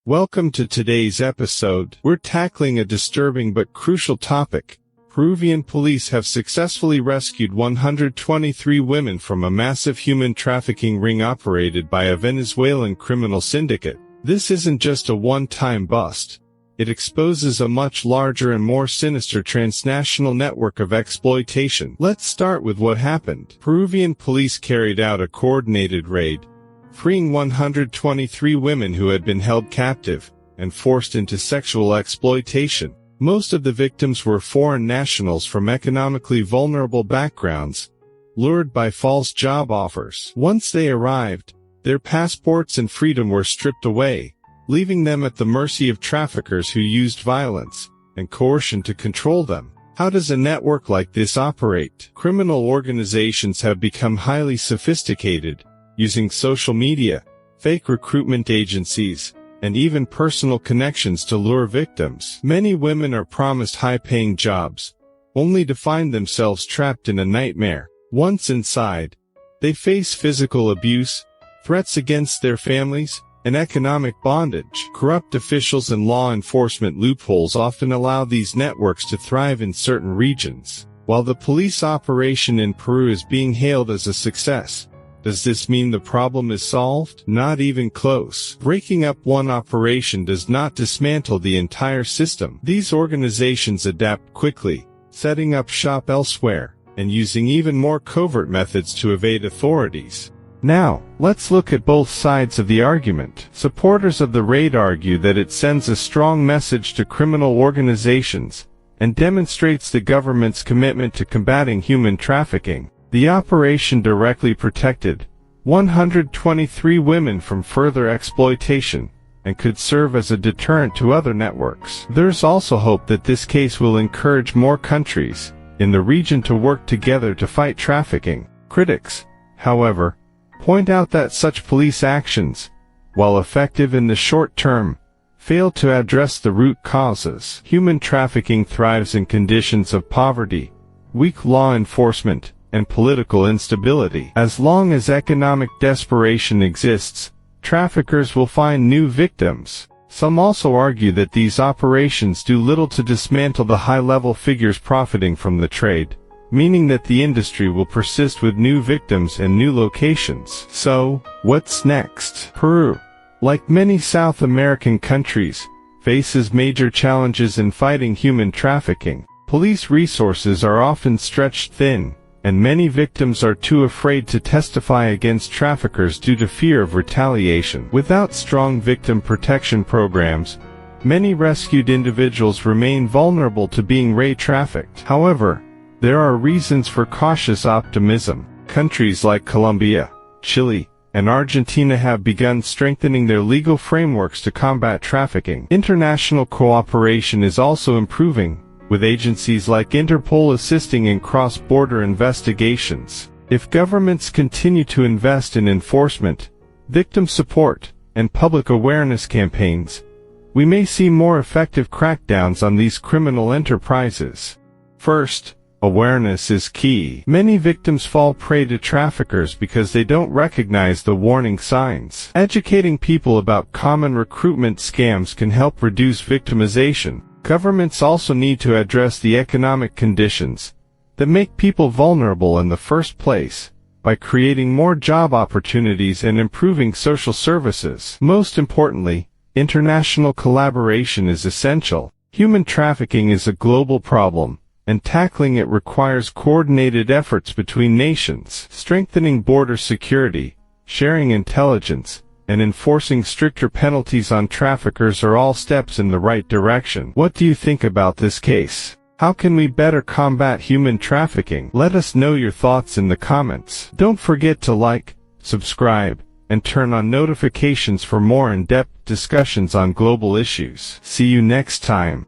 Welcome to today's episode. We're tackling a disturbing but crucial topic. Peruvian police have successfully rescued 123 women from a massive human trafficking ring operated by a Venezuelan criminal syndicate. This isn't just a one-time bust. It exposes a much larger and more sinister transnational network of exploitation. Let's start with what happened. Peruvian police carried out a coordinated raid, freeing 123 women who had been held captive and forced into sexual exploitation. Most of the victims were foreign nationals from economically vulnerable backgrounds, lured by false job offers. Once they arrived, their passports and freedom were stripped away, leaving them at the mercy of traffickers who used violence and coercion to control them. How does a network like this operate? Criminal organizations have become highly sophisticated, using social media, fake recruitment agencies, and even personal connections to lure victims. Many women are promised high-paying jobs, only to find themselves trapped in a nightmare. Once inside, they face physical abuse, threats against their families, and economic bondage. Corrupt officials and law enforcement loopholes often allow these networks to thrive in certain regions. While the police operation in Peru is being hailed as a success, does this mean the problem is solved? Not even close. Breaking up one operation does not dismantle the entire system. These organizations adapt quickly, setting up shop elsewhere, and using even more covert methods to evade authorities. Now, let's look at both sides of the argument. Supporters of the raid argue that it sends a strong message to criminal organizations and demonstrates the government's commitment to combating human trafficking. The operation directly protected 123 women from further exploitation and could serve as a deterrent to other networks. There's also hope that this case will encourage more countries in the region to work together to fight trafficking. Critics, however, point out that such police actions, while effective in the short term, fail to address the root causes. Human trafficking thrives in conditions of poverty, weak law enforcement, and political instability. As long as economic desperation exists, traffickers will find new victims. Some also argue that these operations do little to dismantle the high-level figures profiting from the trade, meaning that the industry will persist with new victims and new locations. So, what's next? Peru, like many South American countries, faces major challenges in fighting human trafficking. Police resources are often stretched thin, and many victims are too afraid to testify against traffickers due to fear of retaliation. Without strong victim protection programs, many rescued individuals remain vulnerable to being trafficked. However, there are reasons for cautious optimism. Countries like Colombia, Chile, and Argentina have begun strengthening their legal frameworks to combat trafficking. International cooperation is also improving, with agencies like Interpol assisting in cross-border investigations. If governments continue to invest in enforcement, victim support, and public awareness campaigns, we may see more effective crackdowns on these criminal enterprises. First, awareness is key. Many victims fall prey to traffickers because they don't recognize the warning signs. Educating people about common recruitment scams can help reduce victimization. Governments also need to address the economic conditions that make people vulnerable in the first place by creating more job opportunities and improving social services. Most importantly, international collaboration is essential. Human trafficking is a global problem, and tackling it requires coordinated efforts between nations. Strengthening border security, sharing intelligence, and enforcing stricter penalties on traffickers are all steps in the right direction. What do you think about this case? How can we better combat human trafficking? Let us know your thoughts in the comments. Don't forget to like, subscribe, and turn on notifications for more in-depth discussions on global issues. See you next time.